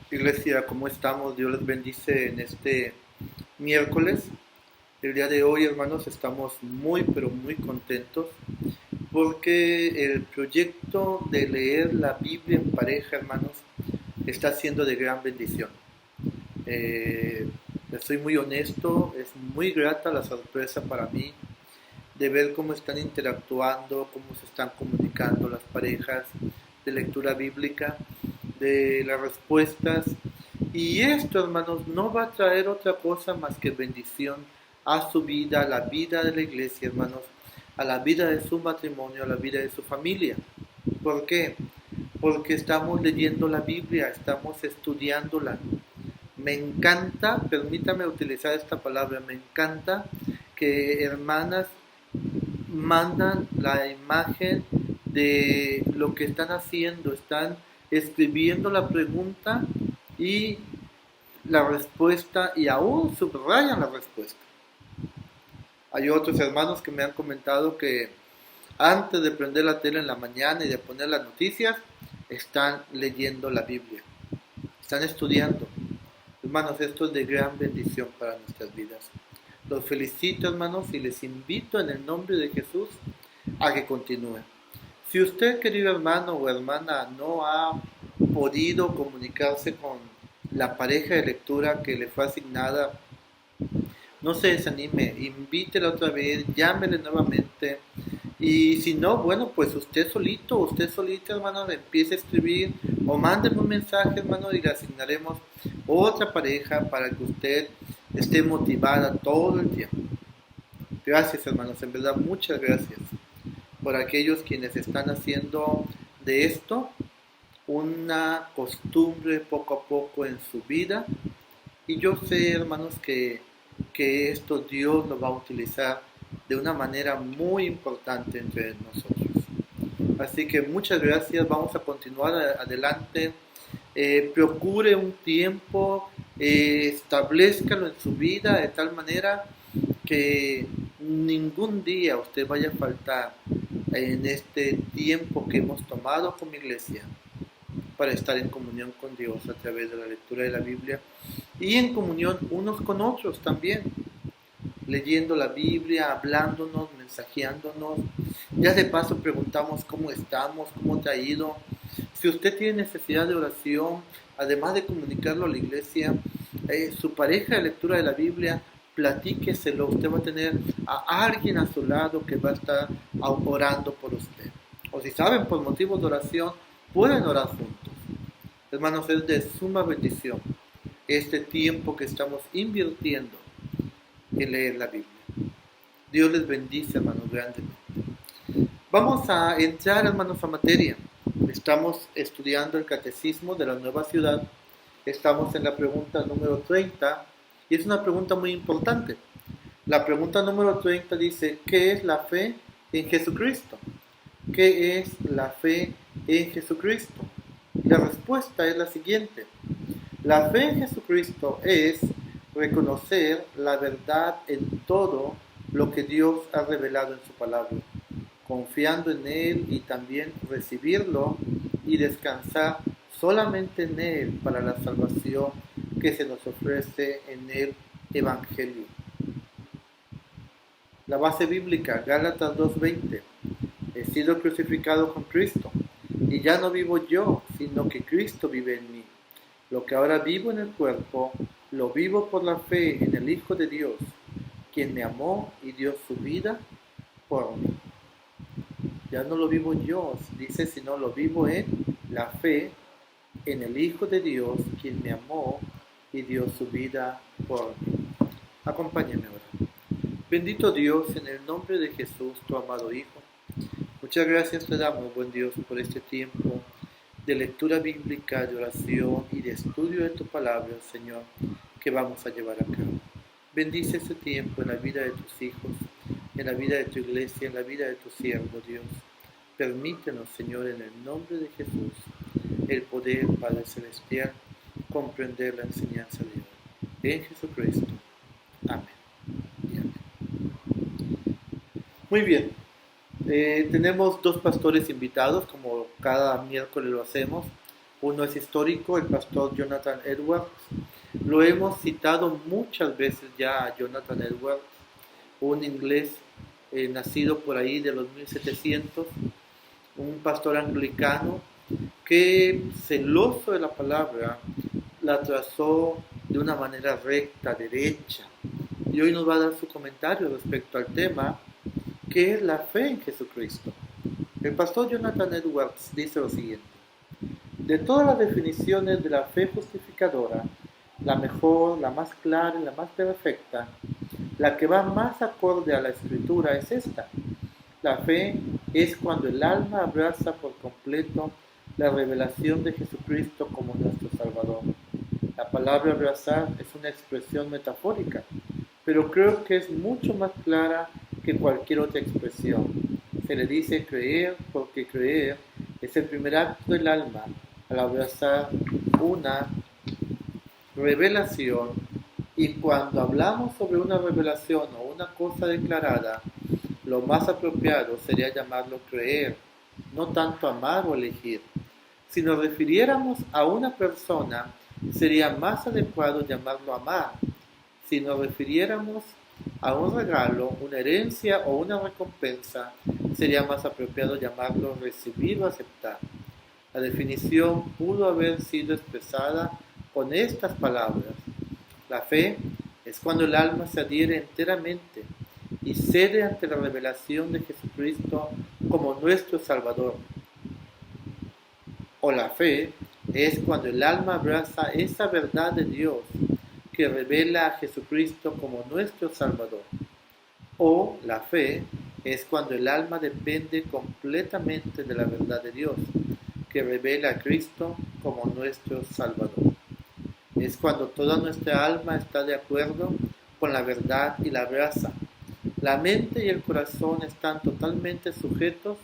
Iglesia, ¿cómo estamos? Dios les bendice en este miércoles. El día de hoy, hermanos, estamos muy, pero muy contentos porque el proyecto de leer la Biblia en pareja, hermanos, está siendo de gran bendición. Les soy muy honesto, es muy grata la sorpresa para mí de ver cómo están interactuando, cómo se están comunicando las parejas de lectura bíblica, de las respuestas. Y esto, hermanos, no va a traer otra cosa más que bendición a su vida, a la vida de la iglesia, hermanos, a la vida de su matrimonio, a la vida de su familia. ¿Por qué? Porque estamos leyendo la Biblia, estamos estudiándola. Me encanta, permítame utilizar esta palabra, me encanta que hermanas mandan la imagen de lo que están haciendo, están escribiendo la pregunta y la respuesta y aún subrayan la respuesta. Hay otros hermanos que me han comentado que antes de prender la tele en la mañana y de poner las noticias, están leyendo la Biblia, están estudiando. Hermanos, esto es de gran bendición para nuestras vidas. Los felicito, hermanos, y les invito en el nombre de Jesús a que continúen. Si usted, querido hermano o hermana, no ha podido comunicarse con la pareja de lectura que le fue asignada, no se desanime, invítela otra vez, llámele nuevamente. Y si no, bueno, pues usted solito, usted solita, hermano, empiece a escribir o mándeme un mensaje, hermano, y le asignaremos otra pareja para que usted esté motivada todo el tiempo. Gracias, hermanos, en verdad, muchas gracias por aquellos quienes están haciendo de esto una costumbre poco a poco en su vida. Y yo sé, hermanos, que esto Dios lo va a utilizar de una manera muy importante entre nosotros. Así que muchas gracias, vamos a continuar adelante. Procure un tiempo, establezcalo en su vida de tal manera que ningún día usted vaya a faltar en este tiempo que hemos tomado como iglesia para estar en comunión con Dios a través de la lectura de la Biblia y en comunión unos con otros también, leyendo la Biblia, hablándonos, mensajeándonos. Ya de paso preguntamos cómo estamos, cómo te ha ido. Si usted tiene necesidad de oración, además de comunicarlo a la iglesia, su pareja de lectura de la Biblia, platíqueselo. Usted va a tener a alguien a su lado que va a estar orando por usted. O si saben, por motivos de oración, pueden orar juntos. Hermanos, es de suma bendición este tiempo que estamos invirtiendo en leer la Biblia. Dios les bendice, hermanos, grandemente. Vamos a entrar, hermanos, a materia. Estamos estudiando el catecismo de la nueva ciudad. Estamos en la pregunta número 30 y es una pregunta muy importante. La pregunta número 30 dice, ¿qué es la fe en Jesucristo? ¿Qué es la fe en Jesucristo? La respuesta es la siguiente. La fe en Jesucristo es reconocer la verdad en todo lo que Dios ha revelado en su palabra, confiando en Él y también recibirlo y descansar solamente en Él para la salvación que se nos ofrece en el Evangelio. La base bíblica, Gálatas 2:20. He sido crucificado con Cristo, y ya no vivo yo, sino que Cristo vive en mí. Lo que ahora vivo en el cuerpo, lo vivo por la fe en el Hijo de Dios, quien me amó y dio su vida por mí. Ya no lo vivo yo, dice, sino lo vivo en la fe en el Hijo de Dios, quien me amó y dio su vida por mí. Acompáñame ahora. Bendito Dios, en el nombre de Jesús, tu amado Hijo. Muchas gracias te damos, buen Dios, por este tiempo de lectura bíblica, de oración y de estudio de tu palabra, Señor, que vamos a llevar a cabo. Bendice este tiempo en la vida de tus hijos, en la vida de tu iglesia, en la vida de tu siervo, Dios. Permítenos, Señor, en el nombre de Jesús, el poder, Padre Celestial, comprender la enseñanza de hoy. En Jesucristo. Amén. Y amén. Muy bien. Tenemos dos pastores invitados, como cada miércoles lo hacemos. Uno es histórico, el pastor Jonathan Edwards. Lo hemos citado muchas veces ya a Jonathan Edwards, un inglés nacido por ahí de los 1700, un pastor anglicano que, celoso de la palabra, la trazó de una manera recta, derecha. Y hoy nos va a dar su comentario respecto al tema, que es la fe en Jesucristo. El pastor Jonathan Edwards dice lo siguiente: de todas las definiciones de la fe justificadora, la mejor, la más clara y la más perfecta, la que va más acorde a la Escritura es esta: la fe es cuando el alma abraza por completo la revelación de Jesucristo como nuestro Salvador. La palabra abrazar es una expresión metafórica, pero creo que es mucho más clara que cualquier otra expresión. Se le dice creer porque creer es el primer acto del alma al abrazar una revelación, y cuando hablamos sobre una revelación o una cosa declarada, lo más apropiado sería llamarlo creer, no tanto amar o elegir. Si nos refiriéramos a una persona, sería más adecuado llamarlo amar. Si nos refiriéramos a un regalo, una herencia o una recompensa, sería más apropiado llamarlo recibir o aceptar. La definición pudo haber sido expresada con estas palabras: la fe es cuando el alma se adhiere enteramente y cede ante la revelación de Jesucristo como nuestro Salvador. O la fe es cuando el alma abraza esa verdad de Dios que revela a Jesucristo como nuestro Salvador. O la fe es cuando el alma depende completamente de la verdad de Dios, que revela a Cristo como nuestro Salvador. Es cuando toda nuestra alma está de acuerdo con la verdad y la abraza. La mente y el corazón están totalmente sujetos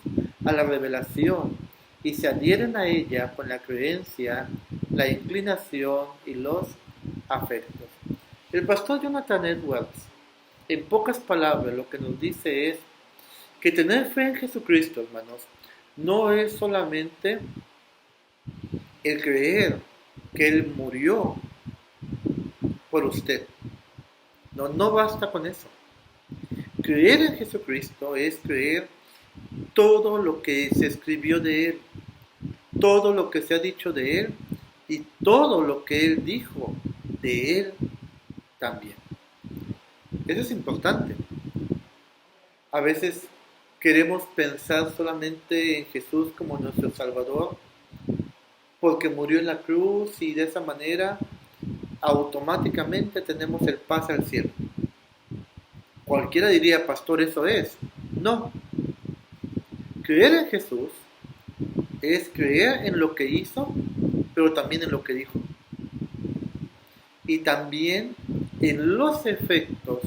a la revelación y se adhieren a ella con la creencia, la inclinación y los afectos. El pastor Jonathan Edwards, en pocas palabras, lo que nos dice es que tener fe en Jesucristo, hermanos, no es solamente el creer que Él murió por usted. No, no basta con eso. Creer en Jesucristo es creer todo lo que se escribió de Él, todo lo que se ha dicho de Él y todo lo que Él dijo de Él también. Eso es importante. A veces queremos pensar solamente en Jesús como nuestro Salvador porque murió en la cruz y de esa manera automáticamente tenemos el pase al cielo. Cualquiera diría: pastor, eso es. No. Creer en Jesús es creer en lo que hizo, pero también en lo que dijo. Y también en los efectos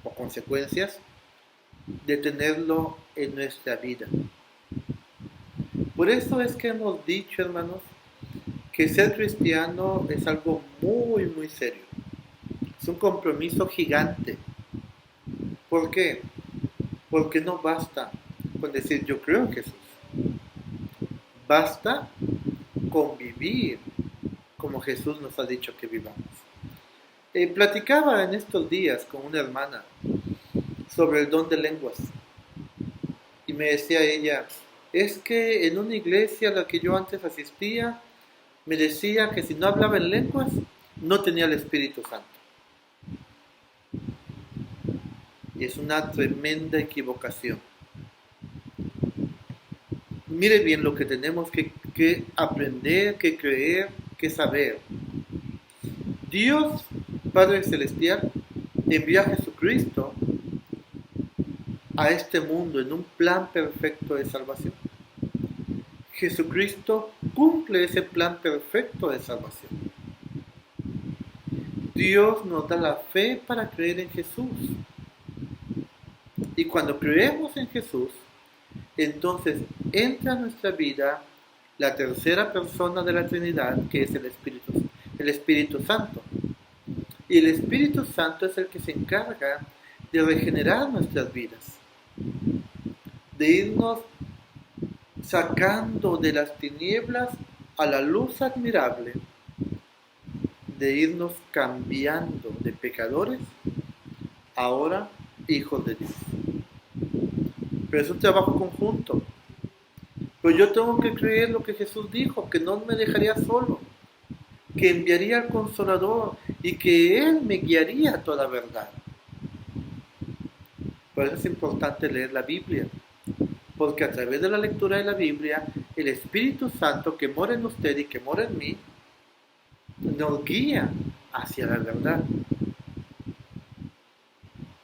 o consecuencias de tenerlo en nuestra vida. Por eso es que hemos dicho, hermanos, que ser cristiano es algo muy, muy serio. Es un compromiso gigante. ¿Por qué? Porque no basta con decir yo creo en Jesús. Basta con vivir como Jesús nos ha dicho que vivamos. Platicaba en estos días con una hermana sobre el don de lenguas. Y me decía ella: es que en una iglesia a la que yo antes asistía, me decía que si no hablaba en lenguas, no tenía el Espíritu Santo. Y es una tremenda equivocación. Mire bien lo que tenemos que aprender, que creer, que saber. Dios, Padre Celestial, envió a Jesucristo a este mundo en un plan perfecto de salvación. Jesucristo cumple ese plan perfecto de salvación. Dios nos da la fe para creer en Jesús. Y cuando creemos en Jesús, entonces entra a nuestra vida la tercera persona de la Trinidad, que es el Espíritu Santo. Y el Espíritu Santo es el que se encarga de regenerar nuestras vidas, de irnos sacando de las tinieblas a la luz admirable de irnos cambiando de pecadores, ahora hijos de Dios. Pero es un trabajo conjunto. Pero yo tengo que creer lo que Jesús dijo, que no me dejaría solo, que enviaría al Consolador y que Él me guiaría a toda verdad. Por eso es importante leer la Biblia, porque a través de la lectura de la Biblia, el Espíritu Santo que mora en usted y que mora en mí, nos guía hacia la verdad.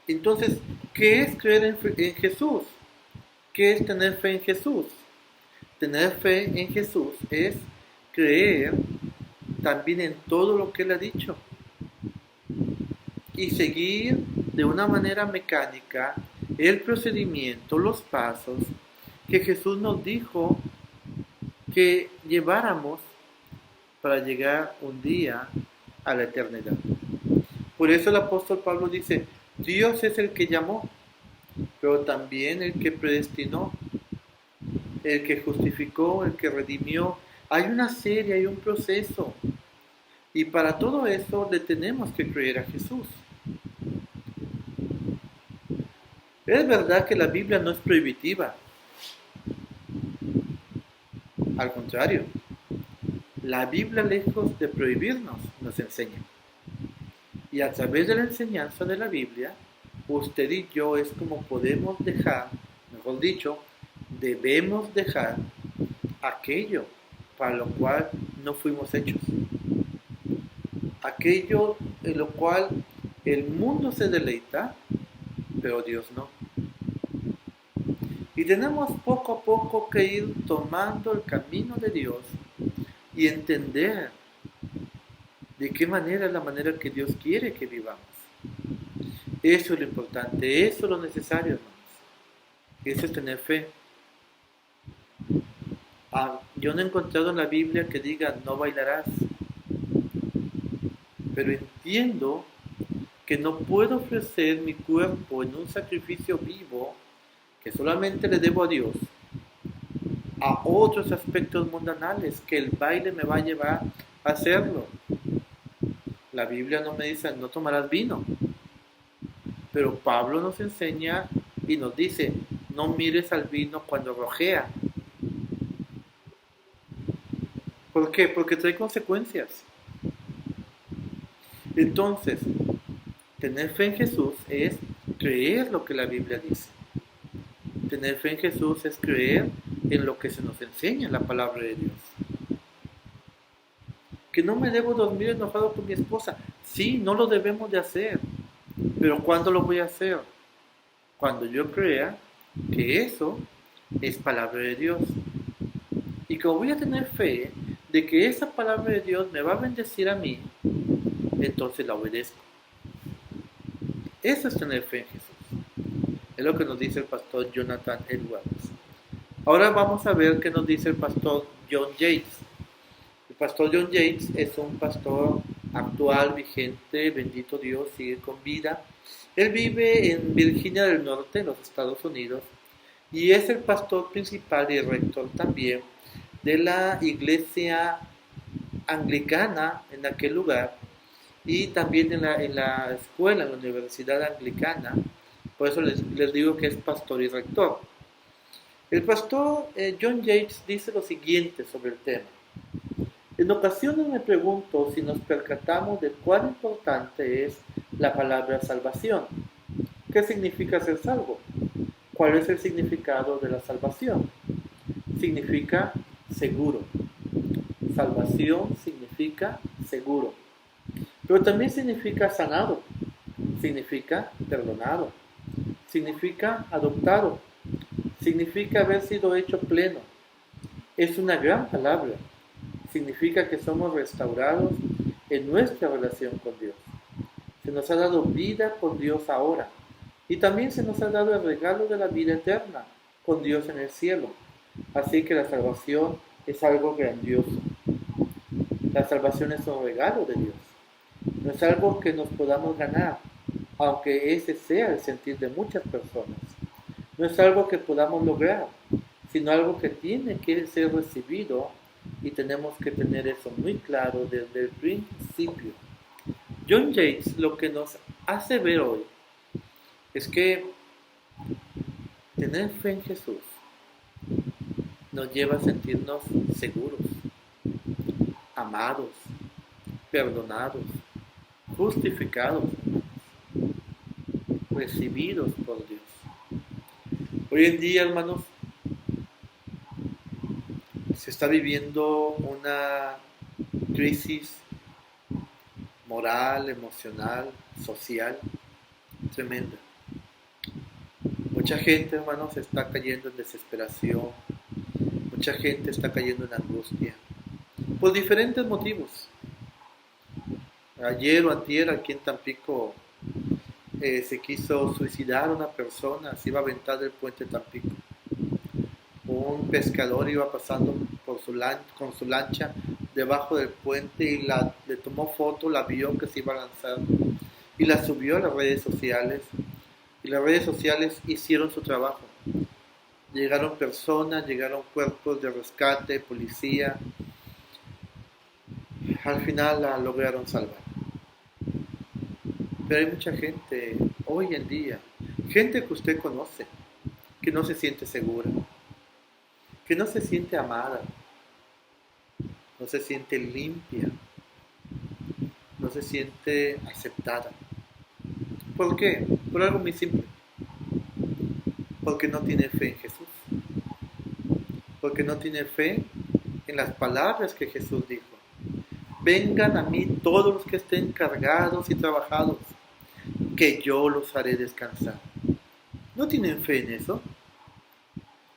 Entonces, ¿qué es creer en Jesús? ¿Qué es tener fe en Jesús? Tener fe en Jesús es creer también en todo lo que Él ha dicho y seguir de una manera mecánica el procedimiento, los pasos que Jesús nos dijo que lleváramos para llegar un día a la eternidad. Por eso el apóstol Pablo dice, Dios es el que llamó, pero también el que predestinó, el que justificó, el que redimió. Hay una serie, hay un proceso. Y para todo eso le tenemos que creer a Jesús. Es verdad que la Biblia no es prohibitiva. Al contrario, la Biblia, lejos de prohibirnos, nos enseña. Y a través de la enseñanza de la Biblia, usted y yo es como podemos dejar, mejor dicho, debemos dejar aquello para lo cual no fuimos hechos. Aquello en lo cual el mundo se deleita, pero Dios no. Y tenemos poco a poco que ir tomando el camino de Dios y entender de qué manera es la manera que Dios quiere que vivamos. Eso es lo importante, eso es lo necesario, hermanos. Eso es tener fe. Yo no he encontrado en la Biblia que diga no bailarás, pero entiendo que no puedo ofrecer mi cuerpo en un sacrificio vivo que solamente le debo a Dios, a otros aspectos mundanales que el baile me va a llevar a hacerlo. La Biblia no me dice no tomarás vino, pero Pablo nos enseña y nos dice no mires al vino cuando rojea. ¿Por qué? Porque trae consecuencias. Entonces, tener fe en Jesús es creer lo que la Biblia dice. Tener fe en Jesús es creer en lo que se nos enseña en la palabra de Dios. Que no me debo dormir enojado con mi esposa. Sí, no lo debemos de hacer. Pero ¿cuándo lo voy a hacer? Cuando yo crea que eso es palabra de Dios. Y como voy a tener fe de que esa palabra de Dios me va a bendecir a mí, entonces la obedezco. Eso es tener fe en Jesús. Es lo que nos dice el pastor Jonathan Edwards. Ahora vamos a ver qué nos dice el pastor John Yates. El pastor John Yates es un pastor actual, vigente, bendito Dios, sigue con vida. Él vive en Virginia del Norte, en los Estados Unidos, y es el pastor principal y rector también de la iglesia anglicana en aquel lugar, y también en la escuela, en la universidad anglicana. Por eso les digo que es pastor y rector. El pastor John Yates dice lo siguiente sobre el tema. En ocasiones me pregunto si nos percatamos de cuán importante es la palabra salvación. ¿Qué significa ser salvo? ¿Cuál es el significado de la salvación? Significa seguro. Salvación significa seguro. Pero también significa sanado, significa perdonado, significa adoptado, significa haber sido hecho pleno. Es una gran palabra. Significa que somos restaurados en nuestra relación con Dios. Se nos ha dado vida con Dios ahora. Y también se nos ha dado el regalo de la vida eterna con Dios en el cielo. Así que la salvación es algo grandioso. La salvación es un regalo de Dios. No es algo que nos podamos ganar, aunque ese sea el sentir de muchas personas. No es algo que podamos lograr, sino algo que tiene que ser recibido Y tenemos que tener eso muy claro desde el principio. John Yates lo que nos hace ver hoy es que tener fe en Jesús nos lleva a sentirnos seguros, amados, perdonados, justificados, recibidos por Dios. Hoy en día, hermanos, se está viviendo una crisis moral, emocional, social, tremenda. Mucha gente, hermanos, está cayendo en desesperación, mucha gente está cayendo en angustia, por diferentes motivos. Ayer o antier, aquí en Tampico, se quiso suicidar una persona, se iba a aventar del puente Tampico. Un pescador iba pasando con su lancha debajo del puente y le tomó foto, la vio que se iba a lanzar y la subió a las redes sociales. Y las redes sociales hicieron su trabajo. Llegaron personas, llegaron cuerpos de rescate, policía. Al final la lograron salvar. Pero hay mucha gente hoy en día, gente que usted conoce, que no se siente segura, que no se siente amada, no se siente limpia, no se siente aceptada. ¿Por qué? Por algo muy simple. Porque no tiene fe en Jesús. Porque no tiene fe en las palabras que Jesús dijo. Vengan a mí todos los que estén cargados y trabajados, que yo los haré descansar. ¿No tienen fe en eso?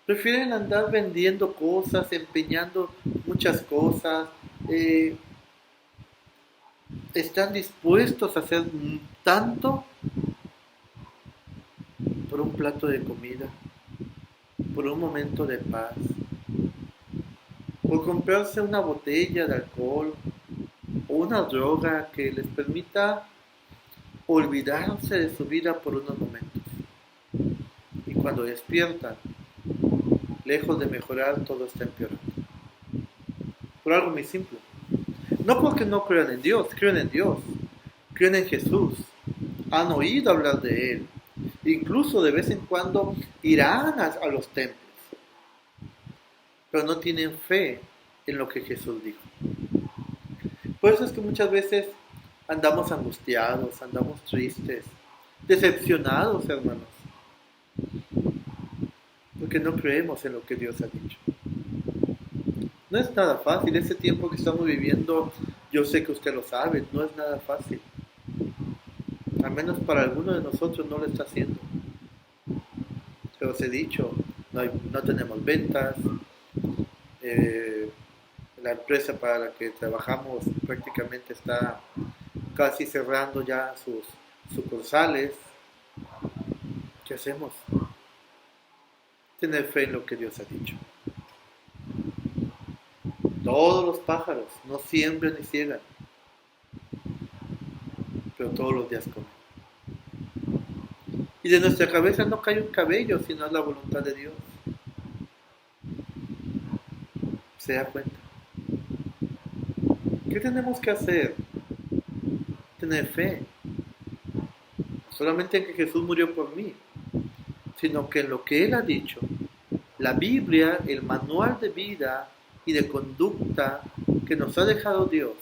Prefieren andar vendiendo cosas, empeñando muchas cosas, están dispuestos a hacer tanto por un plato de comida, por un momento de paz, por comprarse una botella de alcohol o una droga que les permita olvidarse de su vida por unos momentos. Y cuando despiertan, lejos de mejorar, todo está empeorando. Por algo muy simple. No porque no crean en Dios, creen en Dios, creen en Jesús, han oído hablar de Él, incluso de vez en cuando irán a los templos, pero no tienen fe en lo que Jesús dijo. Por eso es que muchas veces andamos angustiados, andamos tristes, decepcionados, hermanos, porque no creemos en lo que Dios ha dicho. No es nada fácil, ese tiempo que estamos viviendo, yo sé que usted lo sabe, no es nada fácil. Al menos para algunos de nosotros no lo está haciendo. Pero os he dicho, no tenemos ventas, la empresa para la que trabajamos prácticamente está casi cerrando ya sus sucursales. ¿Qué hacemos? Tener fe en lo que Dios ha dicho. Todos los pájaros no siembran ni ciegan, pero todos los días comen. Y de nuestra cabeza no cae un cabello si no es la voluntad de Dios. ¿Se da cuenta? ¿Qué tenemos que hacer? Tener fe. No solamente en que Jesús murió por mí, sino que en lo que Él ha dicho, la Biblia, el manual de vida y de conducta que nos ha dejado Dios,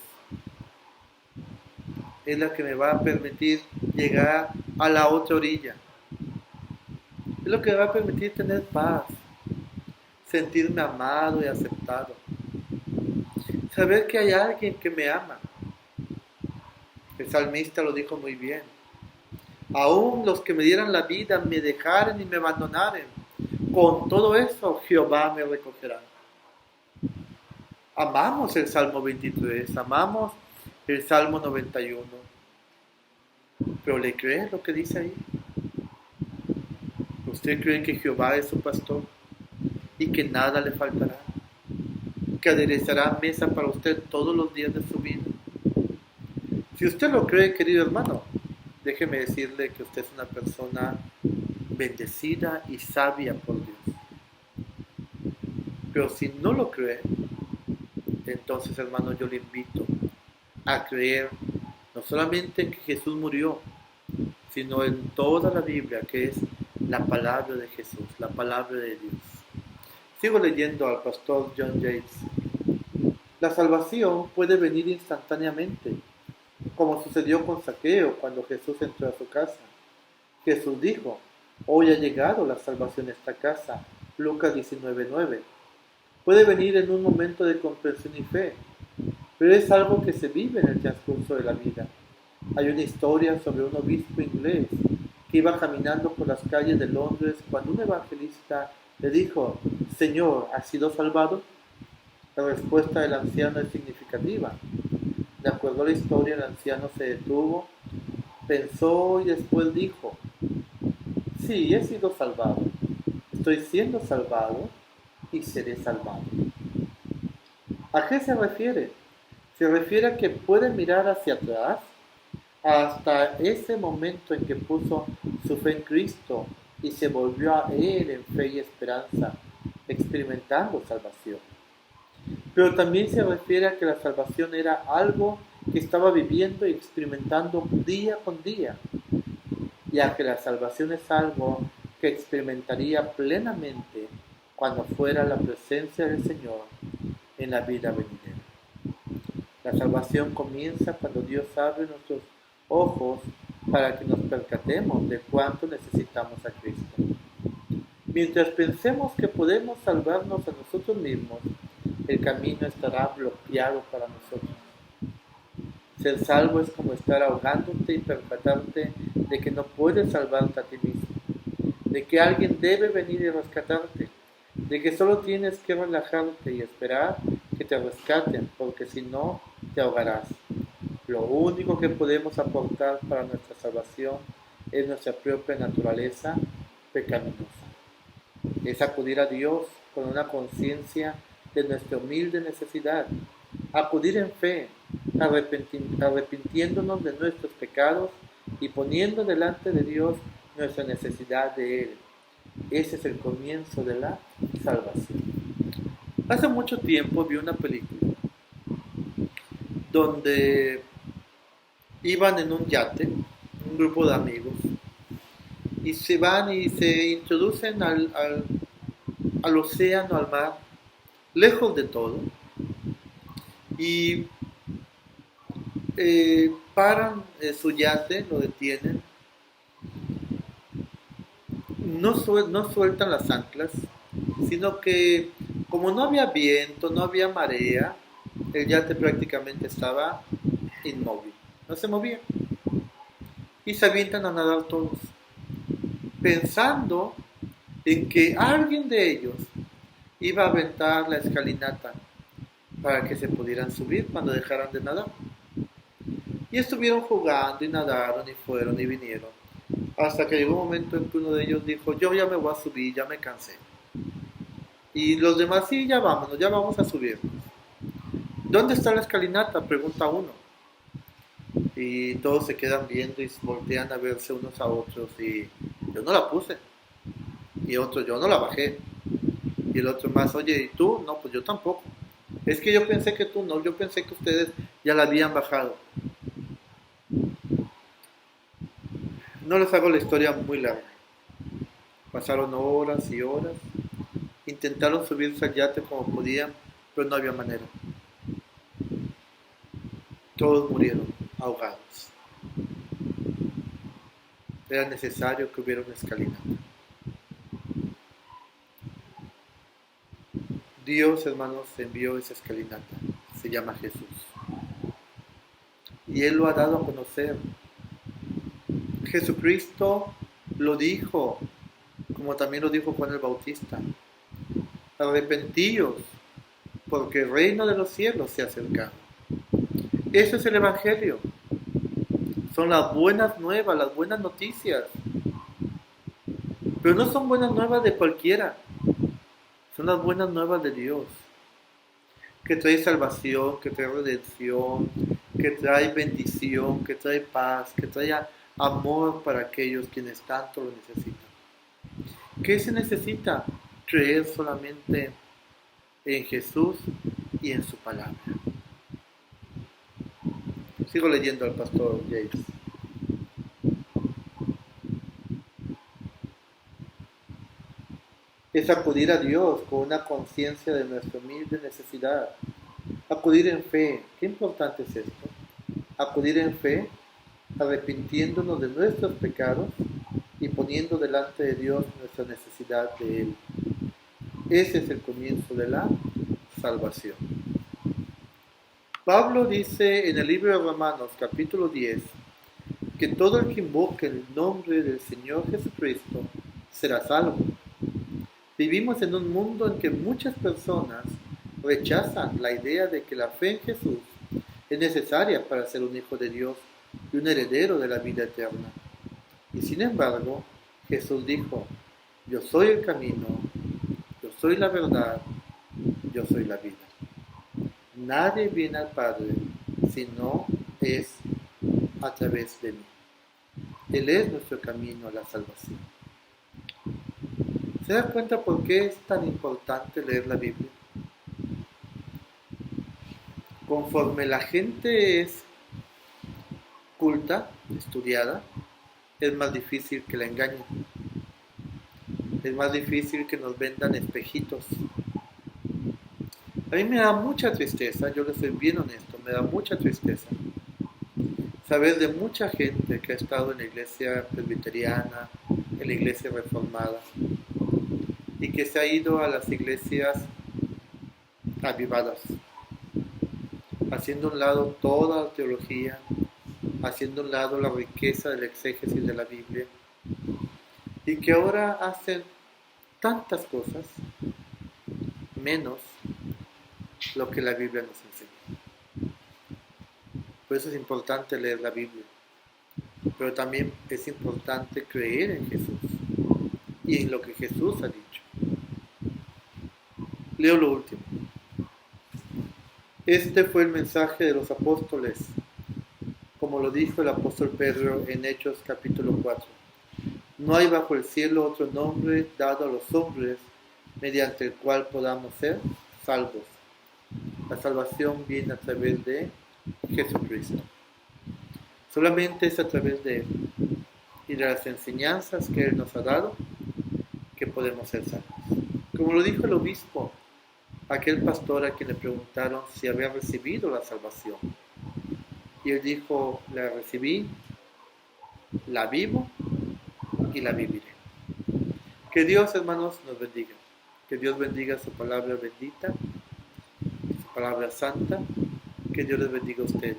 es la que me va a permitir llegar a la otra orilla. Es lo que me va a permitir tener paz, sentirme amado y aceptado, saber que hay alguien que me ama. El salmista lo dijo muy bien. Aún los que me dieran la vida me dejaren y me abandonaren, con todo eso Jehová me recogerá. Amamos el Salmo 23, amamos el Salmo 91, pero ¿le cree lo que dice ahí? ¿Usted cree que Jehová es su pastor y que nada le faltará? ¿Que aderezará mesa para usted todos los días de su vida? Si usted lo cree, querido hermano, déjeme decirle que usted es una persona bendecida y sabia por Dios. Pero si no lo cree, Entonces, hermano, yo le invito a creer no solamente en que Jesús murió, sino en toda la Biblia, que es la palabra de Jesús, la palabra de Dios. Sigo leyendo al pastor John Yates. La salvación puede venir instantáneamente, como sucedió con Zaqueo cuando Jesús entró a su casa. Jesús dijo: hoy ha llegado la salvación a esta casa. Lucas 19:9. Puede venir en un momento de comprensión y fe, pero es algo que se vive en el transcurso de la vida. Hay una historia sobre un obispo inglés que iba caminando por las calles de Londres cuando un evangelista le dijo: Señor, ¿has sido salvado? La respuesta del anciano es significativa. De acuerdo a la historia, el anciano se detuvo, pensó y después dijo: sí, he sido salvado, estoy siendo salvado y seré salvado. ¿A qué se refiere? Se refiere a que puede mirar hacia atrás hasta ese momento en que puso su fe en Cristo y se volvió a Él en fe y esperanza, experimentando salvación. Pero también se refiere a que la salvación era algo que estaba viviendo y experimentando día con día, y a que la salvación es algo que experimentaría plenamente cuando fuera la presencia del Señor en la vida venidera. La salvación comienza cuando Dios abre nuestros ojos para que nos percatemos de cuánto necesitamos a Cristo. Mientras pensemos que podemos salvarnos a nosotros mismos, el camino estará bloqueado para nosotros. Ser salvo es como estar ahogándote y percatarte de que no puedes salvarte a ti mismo, de que alguien debe venir y rescatarte, de que solo tienes que relajarte y esperar que te rescaten, porque si no, te ahogarás. Lo único que podemos aportar para nuestra salvación es nuestra propia naturaleza pecaminosa. Es acudir a Dios con una conciencia de nuestra humilde necesidad, acudir en fe, arrepintiéndonos de nuestros pecados y poniendo delante de Dios nuestra necesidad de Él. Ese es el comienzo de la salvación. Hace mucho tiempo vi una película donde iban en un yate, un grupo de amigos, y se van y se introducen al océano, al mar, lejos de todo, y paran su yate, lo detienen, no sueltan las anclas, sino que como no había viento, no había marea, el yate prácticamente estaba inmóvil, no se movía, y se avientan a nadar todos, pensando en que alguien de ellos iba a aventar la escalinata para que se pudieran subir cuando dejaran de nadar. Y estuvieron jugando y nadaron y fueron y vinieron, hasta que llegó un momento en que uno de ellos dijo: yo ya me voy a subir, ya me cansé. Y los demás: sí, ya vámonos, ya vamos a subirnos. ¿Dónde está la escalinata?, pregunta uno. Y todos se quedan viendo y voltean a verse unos a otros, y yo no la puse. Y otro: yo no la bajé. Y el otro más: oye, ¿y tú? No, pues yo tampoco. Es que yo pensé que tú no, yo pensé que ustedes ya la habían bajado. No les hago la historia muy larga. Pasaron horas y horas. Intentaron subirse al yate como podían, pero no había manera. Todos murieron ahogados. Era necesario que hubiera una escalinata. Dios, hermanos, envió esa escalinata. Se llama Jesús. Y Él lo ha dado a conocer. Jesucristo lo dijo, como también lo dijo Juan el Bautista: arrepentíos, porque el reino de los cielos se ha acercado. Eso es el Evangelio. Son las buenas nuevas, las buenas noticias. Pero no son buenas nuevas de cualquiera. Son las buenas nuevas de Dios, que trae salvación, que trae redención, que trae bendición, que trae paz, que trae amor para aquellos quienes tanto lo necesitan. ¿Qué se necesita? Creer solamente en Jesús y en su palabra. Sigo leyendo al pastor James. Es acudir a Dios con una conciencia de nuestra humilde necesidad. Acudir en fe. Qué importante es esto. Acudir en fe, arrepintiéndonos de nuestros pecados y poniendo delante de Dios nuestra necesidad de Él. Ese es el comienzo de la salvación. Pablo dice en el libro de Romanos, capítulo 10, que todo el que invoque el nombre del Señor Jesucristo será salvo. Vivimos en un mundo en que muchas personas rechazan la idea de que la fe en Jesús es necesaria para ser un hijo de Dios y un heredero de la vida eterna. Y sin embargo, Jesús dijo: yo soy el camino, yo soy la verdad, yo soy la vida. Nadie viene al Padre si no es a través de mí. Él es nuestro camino a la salvación. ¿Se da cuenta por qué es tan importante leer la Biblia? Conforme la gente es culta, estudiada, es más difícil que la engañen. Es más difícil que nos vendan espejitos. A mí me da mucha tristeza, yo le soy bien honesto, me da mucha tristeza saber de mucha gente que ha estado en la iglesia presbiteriana, en la iglesia reformada, y que se ha ido a las iglesias avivadas, haciendo a un lado toda la teología, haciendo a un lado la riqueza del exégesis de la Biblia, y que ahora hacen tantas cosas menos lo que la Biblia nos enseña. Por eso es importante leer la Biblia, pero también es importante creer en Jesús y en lo que Jesús ha dicho. Leo lo último. Este fue el mensaje de los apóstoles, como lo dijo el apóstol Pedro en Hechos capítulo 4. No hay bajo el cielo otro nombre dado a los hombres mediante el cual podamos ser salvos. La salvación viene a través de Jesucristo. Solamente es a través de Él y de las enseñanzas que Él nos ha dado que podemos ser salvos. Como lo dijo el obispo, aquel pastor a quien le preguntaron si había recibido la salvación. Y él dijo: la recibí, la vivo y la viviré. Que Dios, hermanos, nos bendiga. Que Dios bendiga su palabra bendita, su palabra santa. Que Dios les bendiga a ustedes.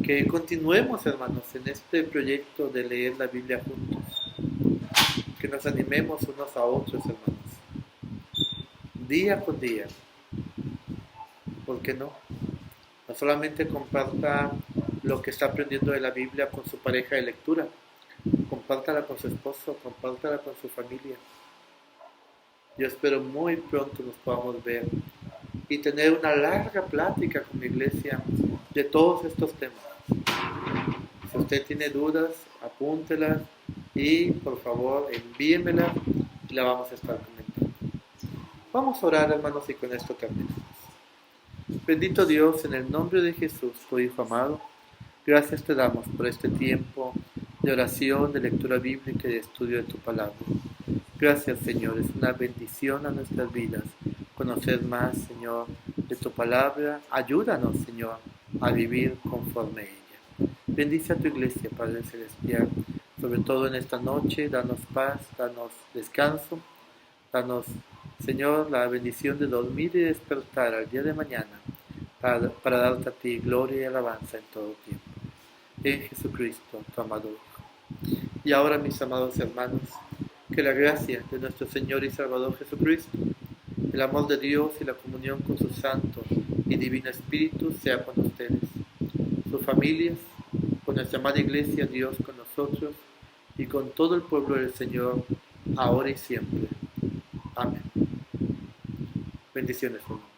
Que continuemos, hermanos, en este proyecto de leer la Biblia juntos. Que nos animemos unos a otros, hermanos. Día con día. ¿Por qué no? No solamente comparta lo que está aprendiendo de la Biblia con su pareja de lectura. Compártala con su esposo, compártala con su familia. Yo espero muy pronto nos podamos ver y tener una larga plática con la iglesia de todos estos temas. Si usted tiene dudas, apúntelas y por favor envíenmelas y la vamos a estar comentando. Vamos a orar, hermanos, y con esto terminamos. Bendito Dios, en el nombre de Jesús, tu Hijo amado, gracias te damos por este tiempo de oración, de lectura bíblica y de estudio de tu palabra. Gracias, Señor, es una bendición a nuestras vidas conocer más, Señor, de tu palabra. Ayúdanos, Señor, a vivir conforme a ella. Bendice a tu iglesia, Padre Celestial, sobre todo en esta noche. Danos paz, danos descanso, danos, Señor, la bendición de dormir y despertar al día de mañana para darte a ti gloria y alabanza en todo tiempo. En Jesucristo, tu amado Hijo. Y ahora, mis amados hermanos, que la gracia de nuestro Señor y Salvador Jesucristo, el amor de Dios y la comunión con su Santo y Divino Espíritu sea con ustedes, sus familias, con nuestra amada Iglesia, Dios con nosotros y con todo el pueblo del Señor, ahora y siempre. Amén. Bendiciones, hermanos.